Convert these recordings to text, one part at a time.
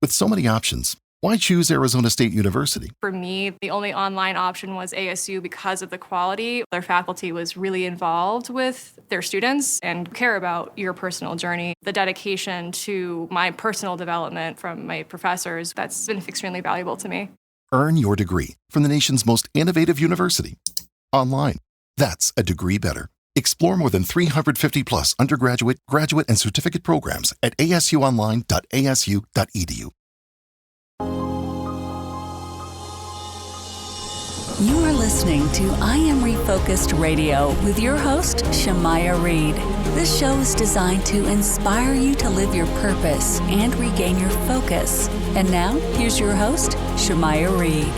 With so many options, why choose Arizona State University? For me, the only online option was ASU because of the quality. Their faculty was really involved with their students and care about your personal journey. The dedication to my personal development from my professors, that's been extremely valuable to me. Earn your degree from the nation's most innovative university. Online. That's a degree better. Explore more than 350 plus undergraduate, graduate, and certificate programs at asuonline.asu.edu. You are listening to I Am Refocused Radio with your host, Shemaiah Reed. This show is designed to inspire you to live your purpose and regain your focus. And now, here's your host, Shemaiah Reed.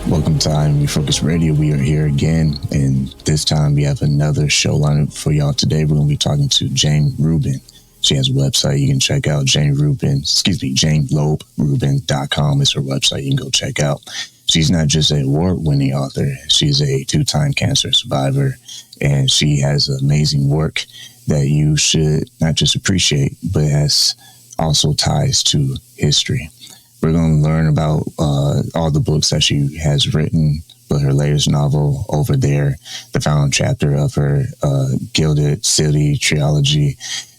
Welcome to I Am Refocused Radio. We are here again, and this time we have another show lineup for y'all. Today we're going to be talking to Jane Rubin. She has a website you can check out, JaneLoebRubin.com is her website you can go check out. She's not just an award-winning author. She's a two-time cancer survivor, and she has amazing work that you should not just appreciate, but has also ties to history. We're going to learn about all the books that she has written, but her latest novel, Over There, the final chapter of her Gilded City trilogy,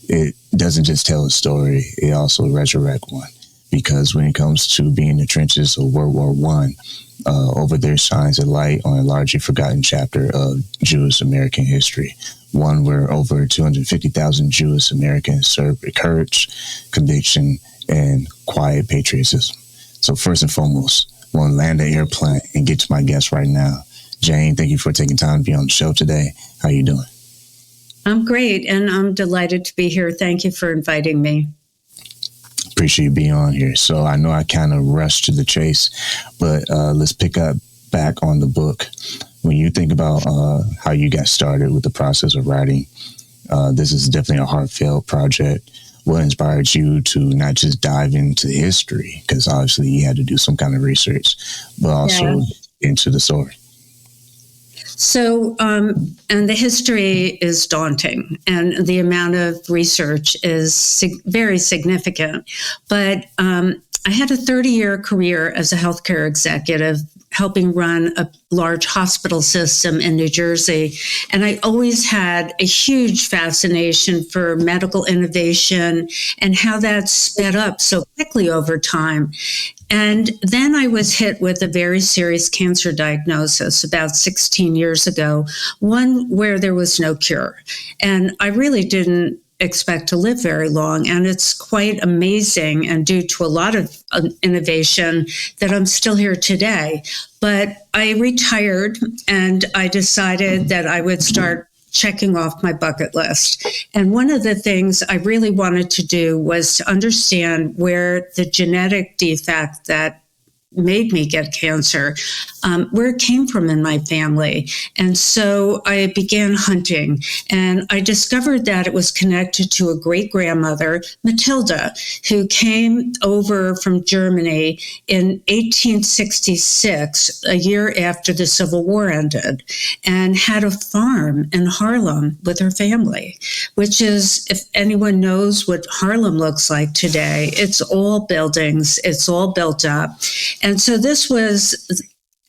it doesn't just tell a story, it also resurrects one. Because when it comes to being in the trenches of World War I, Over There shines a light on a largely forgotten chapter of Jewish American history, one where over 250,000 Jewish Americans served with courage, conviction, and quiet patriotism. So first and foremost, I want to land the airplane and get to my guest right now. Jane, thank you for taking time to be on the show today. How are you doing? I'm great, and I'm delighted to be here. Thank you for inviting me. Appreciate you being on here. So I know I kind of rushed to the chase, but let's pick up back on the book. When you think about how you got started with the process of writing, this is definitely a heartfelt project. What inspired you to not just dive into history, because obviously you had to do some kind of research, but also into the story? So, and the history is daunting, and the amount of research is very significant. But I had a 30-year career as a healthcare executive, helping run a large hospital system in New Jersey. And I always had a huge fascination for medical innovation and how that sped up so quickly over time. And then I was hit with a very serious cancer diagnosis about 16 years ago, one where there was no cure. And I really didn't expect to live very long. And it's quite amazing, and due to a lot of innovation, that I'm still here today. But I retired, and I decided that I would start checking off my bucket list. And one of the things I really wanted to do was to understand where the genetic defect that made me get cancer, where it came from in my family. And so I began hunting, and I discovered that it was connected to a great-grandmother, Matilda, who came over from Germany in 1866, a year after the Civil War ended, and had a farm in Harlem with her family, which is, if anyone knows what Harlem looks like today, it's all buildings, it's all built up. And so this was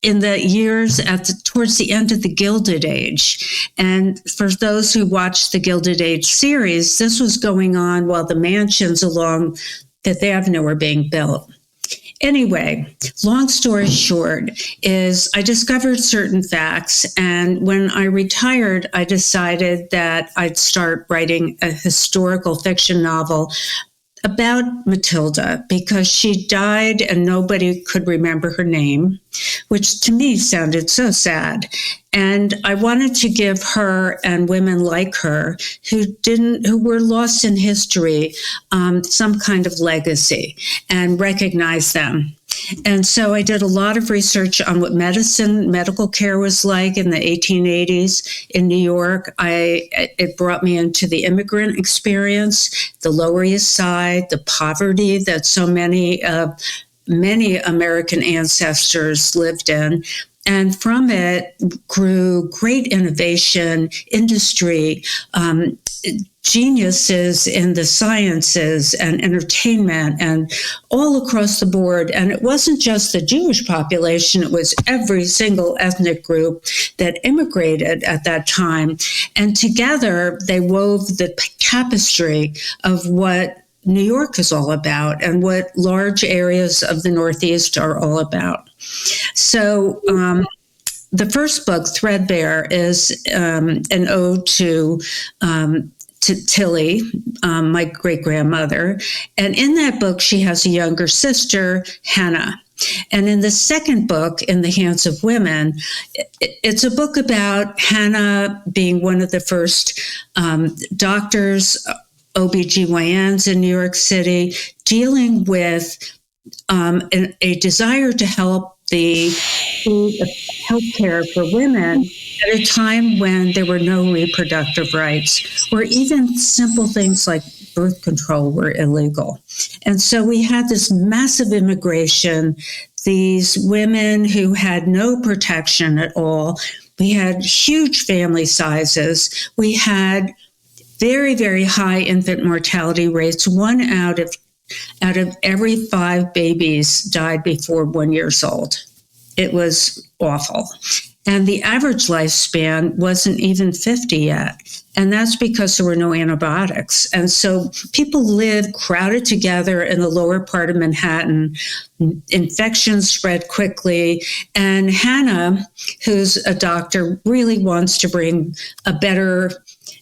in the years towards the end of the Gilded Age. And for those who watched the Gilded Age series, this was going on while the mansions along Fifth Avenue were being built. Anyway, long story short is I discovered certain facts, and when I retired, I decided that I'd start writing a historical fiction novel about Matilda, because she died and nobody could remember her name, which to me sounded so sad. And I wanted to give her and women like her who were lost in history, some kind of legacy and recognize them. And so I did a lot of research on what medical care was like in the 1880s in New York. It brought me into the immigrant experience, the Lower East Side, the poverty that so many American ancestors lived in. And from it grew great innovation, industry, geniuses in the sciences and entertainment and all across the board. And it wasn't just the Jewish population, it was every single ethnic group that immigrated at that time. And together they wove the tapestry of what New York is all about and what large areas of the Northeast are all about. So the first book, Threadbare, is an ode to Tilly, my great-grandmother. And in that book, she has a younger sister, Hannah. And in the second book, In the Hands of Women, it's a book about Hannah being one of the first doctors, OBGYNs in New York City, dealing with a desire to help the healthcare for women at a time when there were no reproductive rights, or even simple things like birth control were illegal. And so we had this massive immigration, these women who had no protection at all. We had huge family sizes. We had very, very high infant mortality rates. 1 out of every 5 babies died before 1 year old. It was awful. And the average lifespan wasn't even 50 yet. And that's because there were no antibiotics. And so people lived crowded together in the lower part of Manhattan. Infections spread quickly. And Hannah, who's a doctor, really wants to bring a better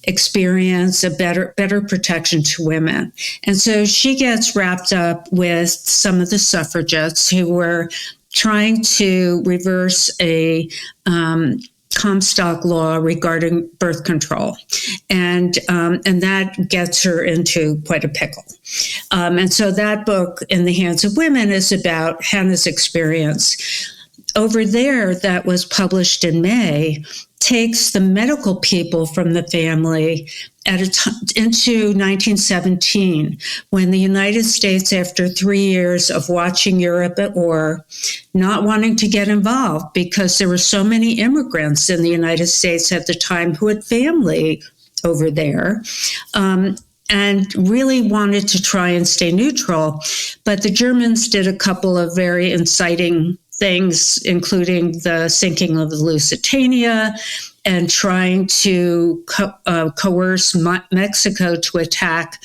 experience, a better protection to women. And so she gets wrapped up with some of the suffragettes who were trying to reverse a Comstock law regarding birth control. And that gets her into quite a pickle. And so that book, In the Hands of Women, is about Hannah's experience. Over there, that was published in May, takes the medical people from the family into 1917, when the United States, after 3 years of watching Europe at war, not wanting to get involved because there were so many immigrants in the United States at the time who had family over there, and really wanted to try and stay neutral. But the Germans did a couple of very inciting things, including the sinking of the Lusitania and trying to coerce Mexico to attack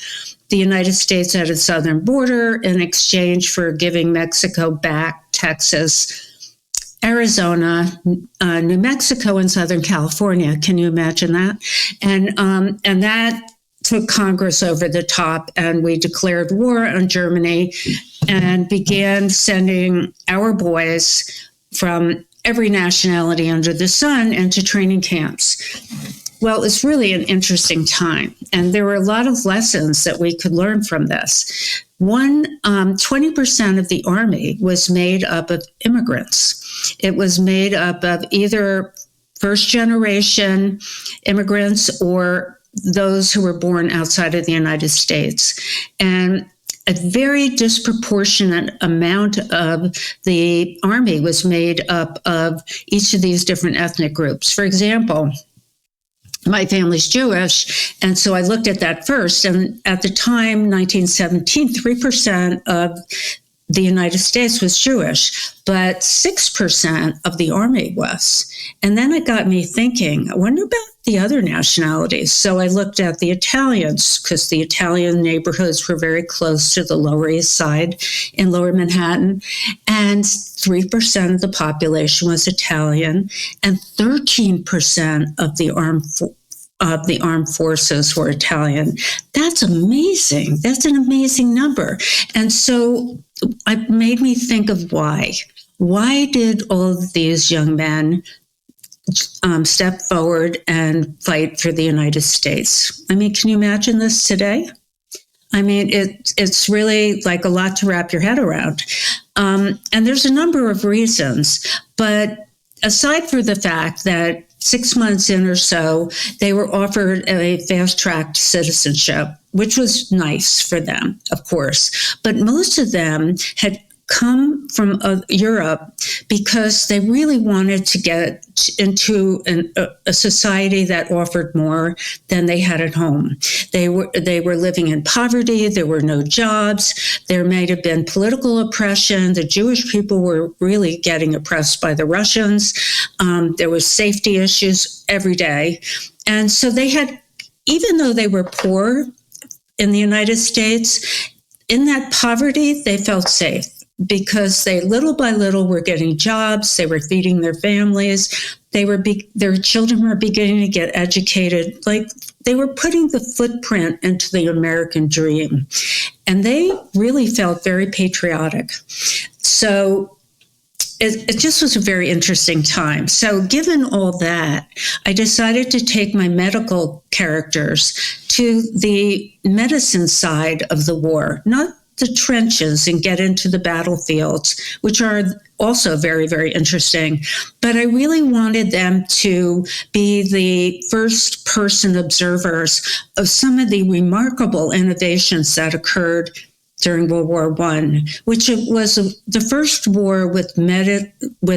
the United States at its southern border in exchange for giving Mexico back Texas, Arizona, New Mexico, and Southern California. Can you imagine that? And that took Congress over the top, and we declared war on Germany and began sending our boys from every nationality under the sun into training camps. Well, it's really an interesting time, and there were a lot of lessons that we could learn from this. 20% of the Army was made up of immigrants. It was made up of either first-generation immigrants or those who were born outside of the United States. And a very disproportionate amount of the Army was made up of each of these different ethnic groups. For example, my family's Jewish, and so I looked at that first. And at the time, 1917, 3% of the United States was Jewish, but 6% of the Army was. And then it got me thinking, I wonder about the other nationalities. So I looked at the Italians, because the Italian neighborhoods were very close to the Lower East Side in Lower Manhattan, and 3% of the population was Italian, and 13% of the armed forces were Italian. That's amazing. That's an amazing number. And so it made me think of why. Why did all of these young men step forward and fight for the United States? I mean, can you imagine this today? I mean, it's really like a lot to wrap your head around. And there's a number of reasons, but aside from the fact that 6 months in or so, they were offered a fast-track citizenship, which was nice for them, of course. But most of them had come from Europe because they really wanted to get into a society that offered more than they had at home. They were living in poverty. There were no jobs. There may have been political oppression. The Jewish people were really getting oppressed by the Russians. There was safety issues every day. And so they had, even though they were poor in the United States, in that poverty, they felt safe because they little by little were getting jobs. They were feeding their families. Their children were beginning to get educated. Like, they were putting the footprint into the American dream. And they really felt very patriotic. So it just was a very interesting time. So given all that, I decided to take my medical characters to the medicine side of the war, not the trenches, and get into the battlefields, which are also very, very interesting. But I really wanted them to be the first person observers of some of the remarkable innovations that occurred during World War I, which was the first war with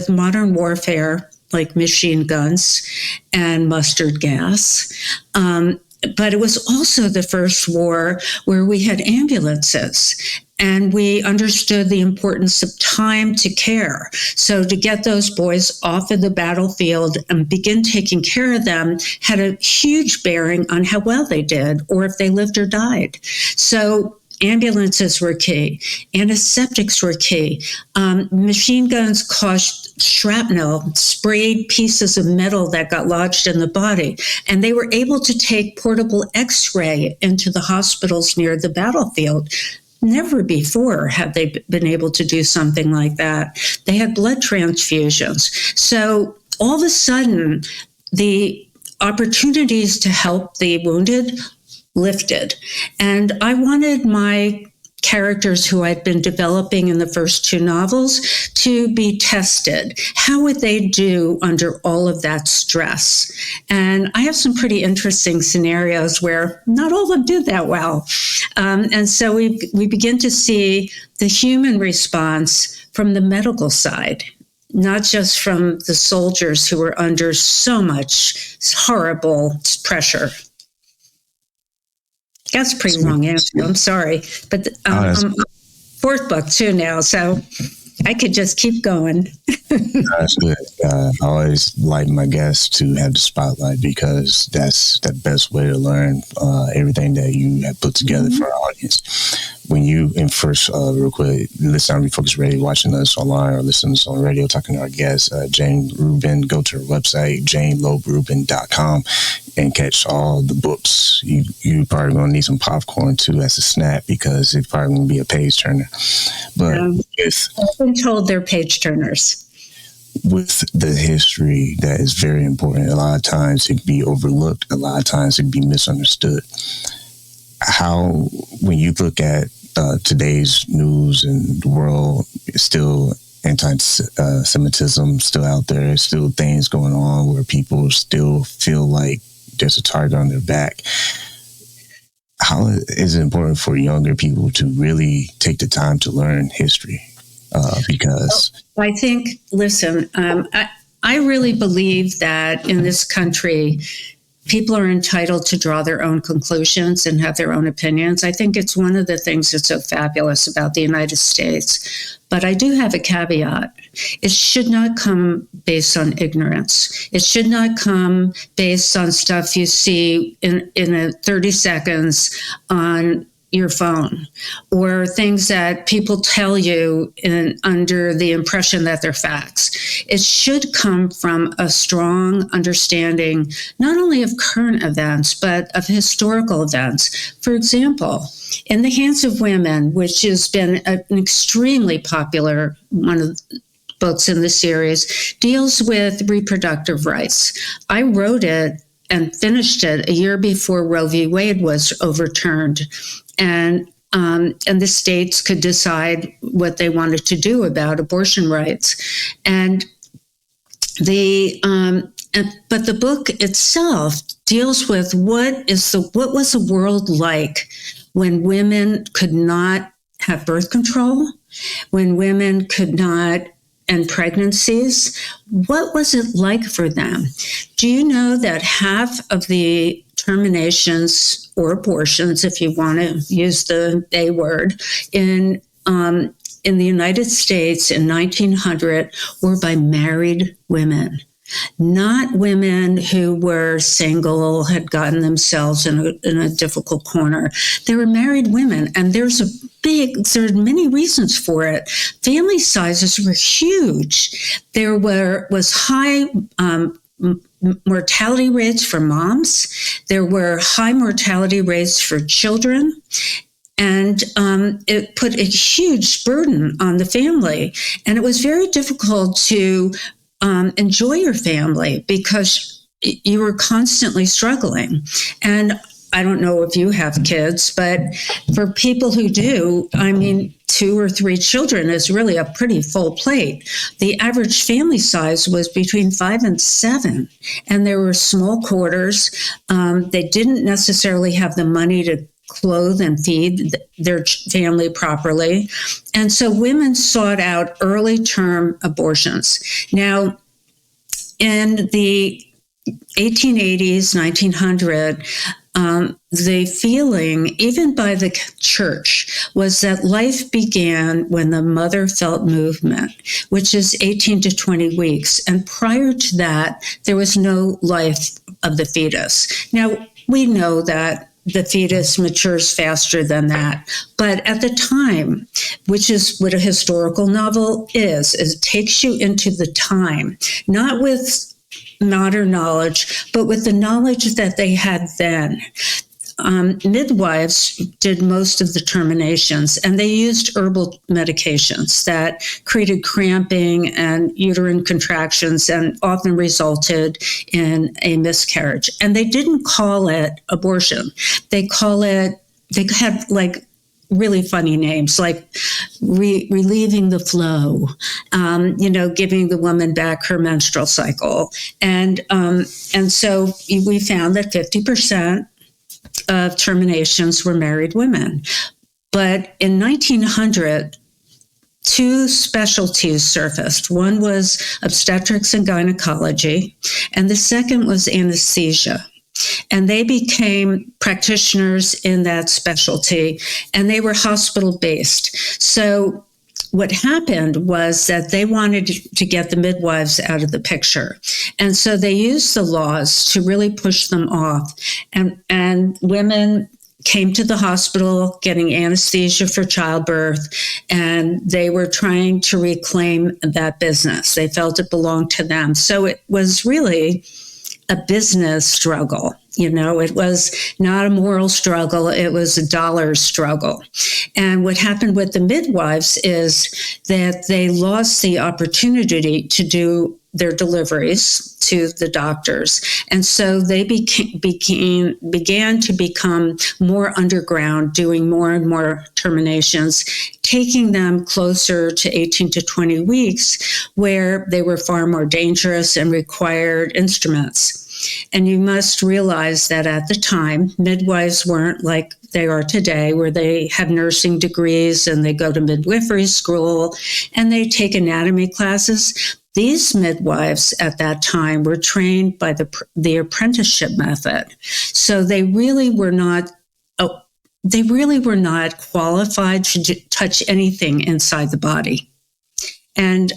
modern warfare, like machine guns and mustard gas. But it was also the first war where we had ambulances, and we understood the importance of time to care. So to get those boys off of the battlefield and begin taking care of them had a huge bearing on how well they did, or if they lived or died. So ambulances were key. Antiseptics were key. Machine guns caused shrapnel, sprayed pieces of metal that got lodged in the body. And they were able to take portable X-ray into the hospitals near the battlefield. Never before had they been able to do something like that. They had blood transfusions. So all of a sudden, the opportunities to help the wounded lifted. And I wanted my characters who I'd been developing in the first two novels to be tested. How would they do under all of that stress? And I have some pretty interesting scenarios where not all of them do that well. And so we begin to see the human response from the medical side, not just from the soldiers who were under so much horrible pressure. That's a pretty long answer. I'm sorry. But I'm fourth book too now, so I could just keep going. That's good. I always like my guests to have the spotlight because that's the best way to learn everything that you have put together for our audience. When you, and first, real quick, listen to Refocused Radio, watching us online or listening to us on the radio, talking to our guest, Jane Rubin, go to her website, janeloberubin.com, and catch all the books. You probably going to need some popcorn, too, as a snack because it's probably going to be a page turner. But I've been told they're page turners. With the history that is very important, a lot of times it can be overlooked, a lot of times it can be misunderstood. How, when you look at today's news and the world, it's still antisemitism still out there, still things going on where people still feel like there's a target on their back. How is it important for younger people to really take the time to learn history? Because I think, listen, I really believe that in this country, people are entitled to draw their own conclusions and have their own opinions. I think it's one of the things that's so fabulous about the United States. But I do have a caveat. It should not come based on ignorance. It should not come based on stuff you see in 30 seconds on your phone, or things that people tell you under the impression that they're facts. It should come from a strong understanding, not only of current events, but of historical events. For example, In the Hands of Women, which has been an extremely popular one of the books in the series, deals with reproductive rights. I wrote it and finished it a year before Roe v. Wade was overturned. And the states could decide what they wanted to do about abortion rights. And but the book itself deals with what was the world like when women could not have birth control, when women could not end pregnancies. What was it like for them? Do you know that half of the terminations or abortions, if you want to use the A word, in the United States in 1900 were by married women? Not women who were single, had gotten themselves in a difficult corner. They were married women, and there are many reasons for it. Family sizes were huge. There was high mortality rates for moms. There were high mortality rates for children. And it put a huge burden on the family. And it was very difficult to enjoy your family because you were constantly struggling. And I don't know if you have kids, but for people who do, 2 or 3 children is really a pretty full plate. The average family size was between 5 and 7, and there were small quarters. They didn't necessarily have the money to clothe and feed their family properly. And so women sought out early term abortions. Now, in the 1880s, 1900, the feeling, even by the church, was that life began when the mother felt movement, which is 18 to 20 weeks. And prior to that, there was no life of the fetus. Now, we know that the fetus matures faster than that. But at the time, which is what a historical novel is it takes you into the time, not with modern knowledge, but with the knowledge that they had then. Midwives did most of the terminations, and they used herbal medications that created cramping and uterine contractions and often resulted in a miscarriage. And they didn't call it abortion. They had like really funny names like relieving the flow, giving the woman back her menstrual cycle. And so we found that 50% of terminations were married women. But in 1900, 2 specialties surfaced. One was obstetrics and gynecology, and the second was anesthesia. And they became practitioners in that specialty, and they were hospital-based. So what happened was that they wanted to get the midwives out of the picture. And so they used the laws to really push them off. And women came to the hospital getting anesthesia for childbirth, and they were trying to reclaim that business. They felt it belonged to them. So it was really a business struggle. It was not a moral struggle. It was a dollar struggle. And what happened with the midwives is that they lost the opportunity to do their deliveries to the doctors. And so they began to become more underground, doing more and more terminations, taking them closer to 18 to 20 weeks, where they were far more dangerous and required instruments. And you must realize that at the time, midwives weren't like they are today, where they have nursing degrees and they go to midwifery school and they take anatomy classes. These midwives at that time were trained by the apprenticeship method. So they really were not qualified to touch anything inside the body. And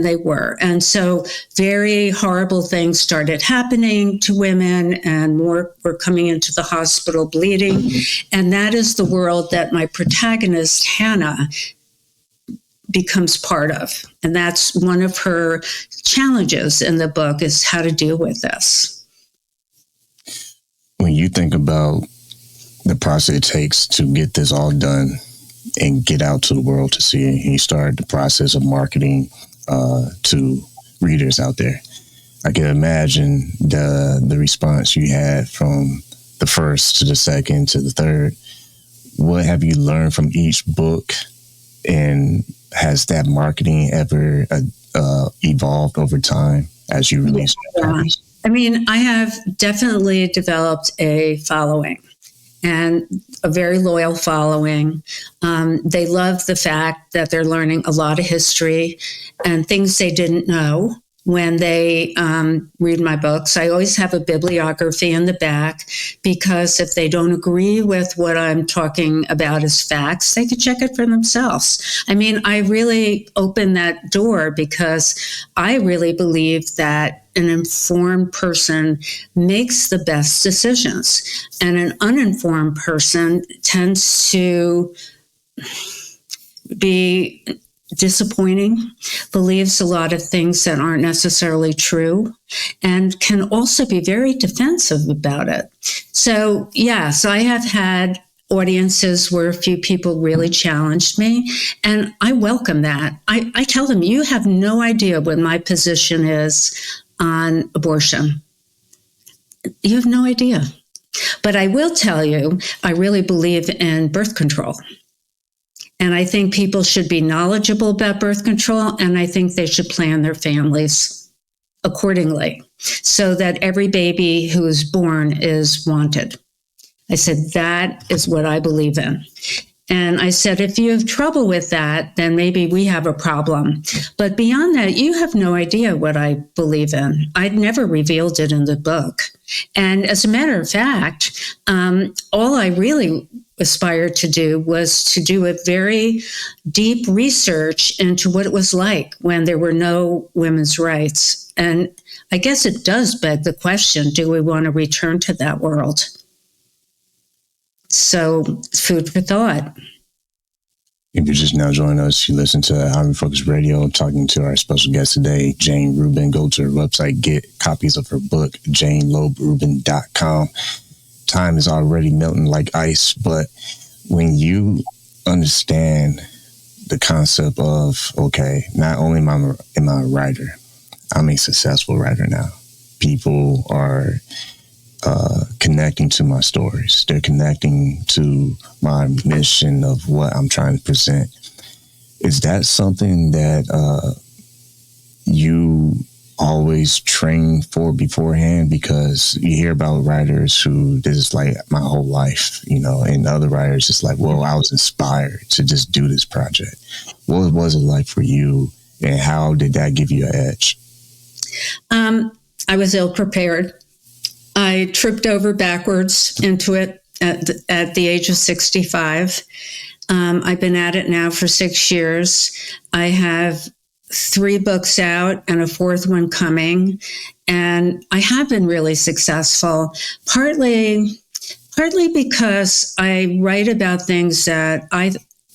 they were. And so very horrible things started happening to women, and more were coming into the hospital bleeding. Mm-hmm. And that is the world that my protagonist, Hannah, becomes part of. And that's one of her challenges in the book, is how to deal with this. When you think about the process it takes to get this all done and get out to the world to see it, and you start the process of marketing to readers out there, I can imagine the response you had from the first to the second to the third. What have you learned from each book, and has that marketing ever evolved over time as you release? Yeah. I have definitely developed a following. and a very loyal following. They love the fact that they're learning a lot of history and things they didn't know when they read my books. I always have a bibliography in the back, because if they don't agree with what I'm talking about as facts, they could check it for themselves. I mean, I really open that door because I really believe that an informed person makes the best decisions, and an uninformed person tends to be disappointing, believes a lot of things that aren't necessarily true, and can also be very defensive about it. So, yes, I have had audiences where a few people really challenged me, and I welcome that. I tell them, you have no idea what my position is on abortion. You have no idea. But I will tell you, I really believe in birth control. And I think people should be knowledgeable about birth control, and I think they should plan their families accordingly so that every baby who is born is wanted. I said, that is what I believe in. And I said, if you have trouble with that, then maybe we have a problem. But beyond that, you have no idea what I believe in. I'd never revealed it in the book. And as a matter of fact, all I really aspired to do was to do a very deep research into what it was like when there were no women's rights. And I guess it does beg the question, do we want to return to that world? So, food for thought. If you're just now joining us, you listen to I Am Refocused Radio, talking to our special guest today, Jane Rubin. Go to her website, get copies of her book, JaneLobeRubin.com. Time is already melting like ice, but when you understand the concept of, okay, not only am I a writer, I'm a successful writer now. People are connecting to my stories. They're connecting to my mission of what I'm trying to present. Is that something that you always train for beforehand? Because you hear about writers who, this is like my whole life, and other writers just like, well, I was inspired to just do this project. What was it like for you, and how did that give you an edge? I was ill prepared. I tripped over backwards into it at the age of 65. I've been at it now for 6 years. I have 3 books out and a 4th one coming, and I have been really successful, partly because I write about things that I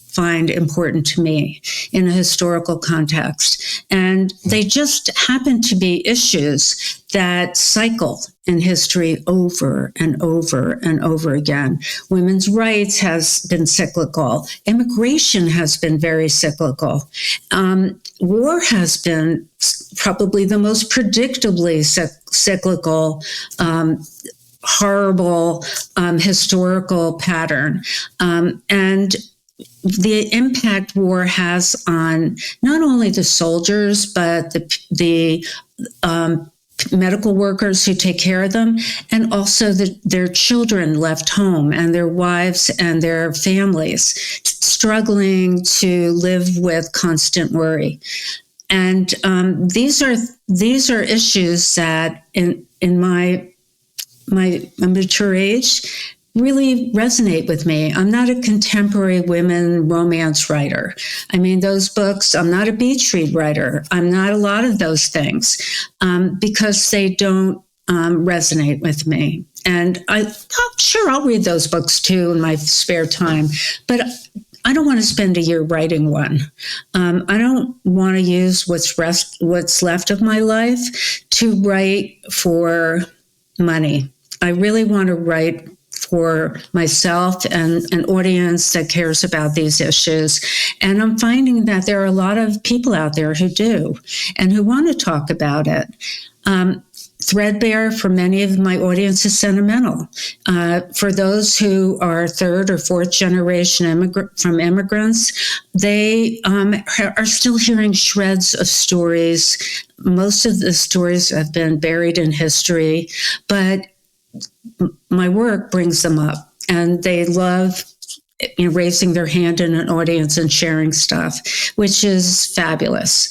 find important to me in a historical context. And they just happen to be issues that cycle in history over and over and over again. Women's rights has been cyclical. Immigration has been very cyclical. War has been probably the most predictably cyclical, horrible historical pattern. And the impact war has on not only the soldiers, but the medical workers who take care of them, and also their children left home, and their wives and their families struggling to live with constant worry. And these are issues that in my mature age really resonate with me. I'm not a contemporary women romance writer. I mean, those books, I'm not a beach read writer. I'm not a lot of those things because they don't resonate with me. And I'll read those books too in my spare time, but I don't want to spend a year writing one. I don't want to use what's left of my life to write for money. I really want to write for myself and an audience that cares about these issues. And I'm finding that there are a lot of people out there who do and who want to talk about it. Threadbare for many of my audience is sentimental. For those who are 3rd or 4th generation from immigrants, they are still hearing shreds of stories. Most of the stories have been buried in history, but my work brings them up. and they love raising their hand in an audience and sharing stuff, which is fabulous.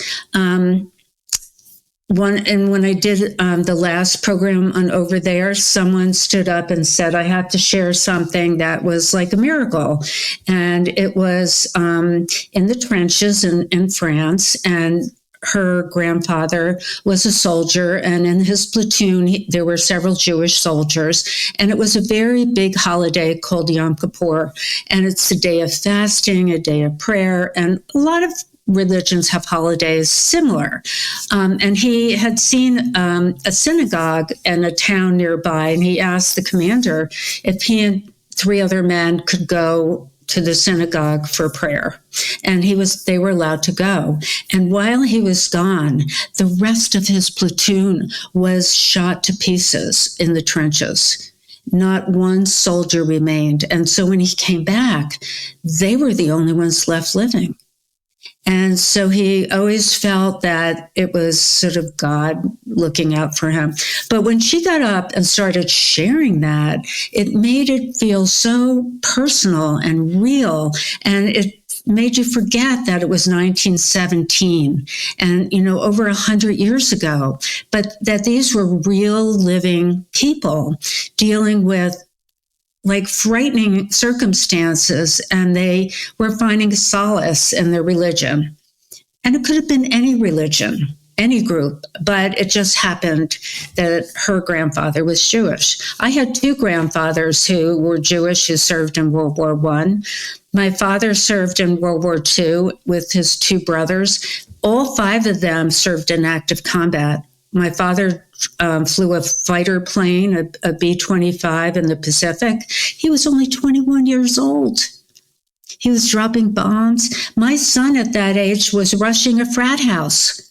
When I did the last program on Over There, someone stood up and said, I have to share something that was like a miracle. And it was in the trenches in France, and her grandfather was a soldier, and in his platoon, there were several Jewish soldiers, and it was a very big holiday called Yom Kippur, and it's a day of fasting, a day of prayer, and a lot of religions have holidays similar. And he had seen a synagogue in a town nearby, and he asked the commander if he and 3 other men could go to the synagogue for prayer. And they were allowed to go. And while he was gone, the rest of his platoon was shot to pieces in the trenches. Not one soldier remained. And so when he came back, they were the only ones left living. And so he always felt that it was sort of God looking out for him. But when she got up and started sharing that, it made it feel so personal and real. And it made you forget that it was 1917 and, over 100 years ago, but that these were real living people dealing with like frightening circumstances, and they were finding solace in their religion. And it could have been any religion, any group, but it just happened that her grandfather was Jewish. I had 2 grandfathers who were Jewish who served in World War I. My father served in World War II with his 2 brothers. All 5 of them served in active combat. My father flew a fighter plane, a B-25 in the Pacific. He was only 21 years old. He was dropping bombs. My son at that age was rushing a frat house.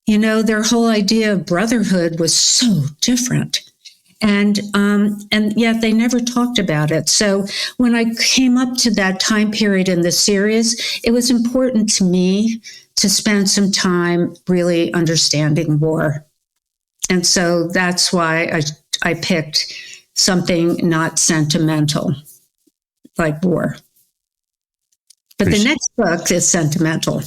Their whole idea of brotherhood was so different. And yet they never talked about it. So when I came up to that time period in the series, it was important to me to spend some time really understanding war. And so that's why I picked something not sentimental, like war. But the next book is sentimental.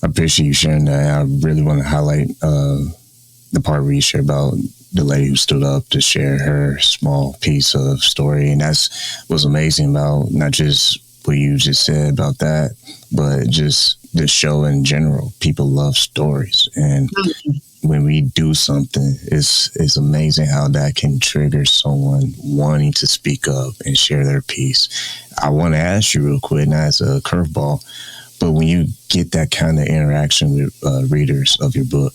I appreciate you sharing that. I really want to highlight the part where you share about the lady who stood up to share her small piece of story. And that's what's amazing about not just what you just said about that, but just the show in general. People love stories. And when we do something, it's amazing how that can trigger someone wanting to speak up and share their piece. I want to ask you real quick, not as a curveball, but when you get that kind of interaction with readers of your book,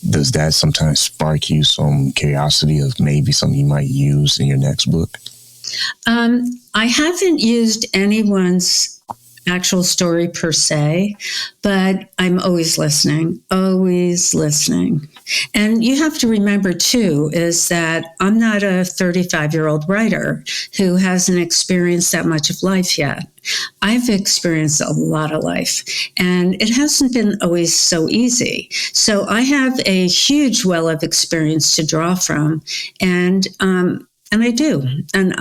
does that sometimes spark you some curiosity of maybe something you might use in your next book? I haven't used anyone's actual story per se, but I'm always listening. And you have to remember, too, is that I'm not a 35-year-old writer who hasn't experienced that much of life yet. I've experienced a lot of life, and it hasn't been always so easy. So I have a huge well of experience to draw from, and I do. And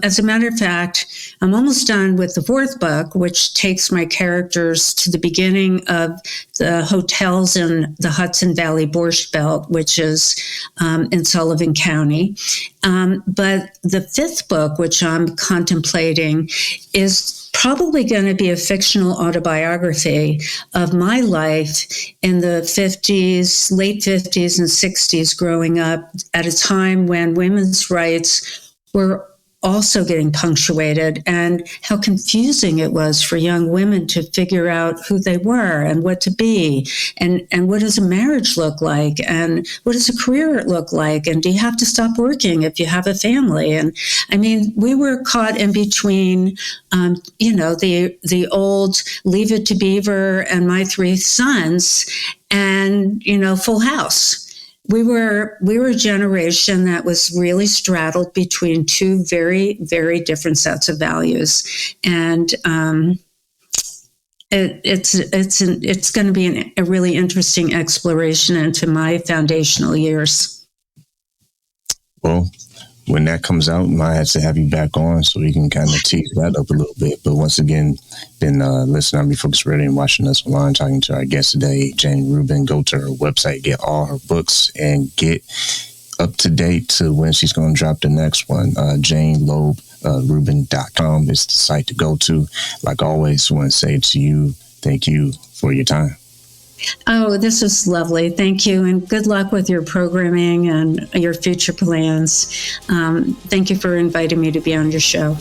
as a matter of fact, I'm almost done with the 4th book, which takes my characters to the beginning of the hotels in the Hudson Valley Borscht Belt, which is in Sullivan County. But the 5th book, which I'm contemplating, is probably going to be a fictional autobiography of my life in the 50s, late 50s and 60s, growing up at a time when women's rights were also getting punctuated, and how confusing it was for young women to figure out who they were and what to be, and what does a marriage look like, and what does a career look like, and do you have to stop working if you have a family? And I mean, we were caught in between, the old Leave It to Beaver and My 3 Sons, and Full House. We were a generation that was really straddled between 2 very, very different sets of values, and it's going to be a really interesting exploration into my foundational years. Well, when that comes out, might have to have you back on so we can kind of tease that up a little bit. But once again, been listening to Refocused Radio and watching us online, talking to our guest today, Jane Rubin. Go to her website, get all her books, and get up to date to when she's going to drop the next one. JaneRubin.com is the site to go to. Like always, I want to say to you, thank you for your time. Oh, this was lovely. Thank you. And good luck with your programming and your future plans. Thank you for inviting me to be on your show.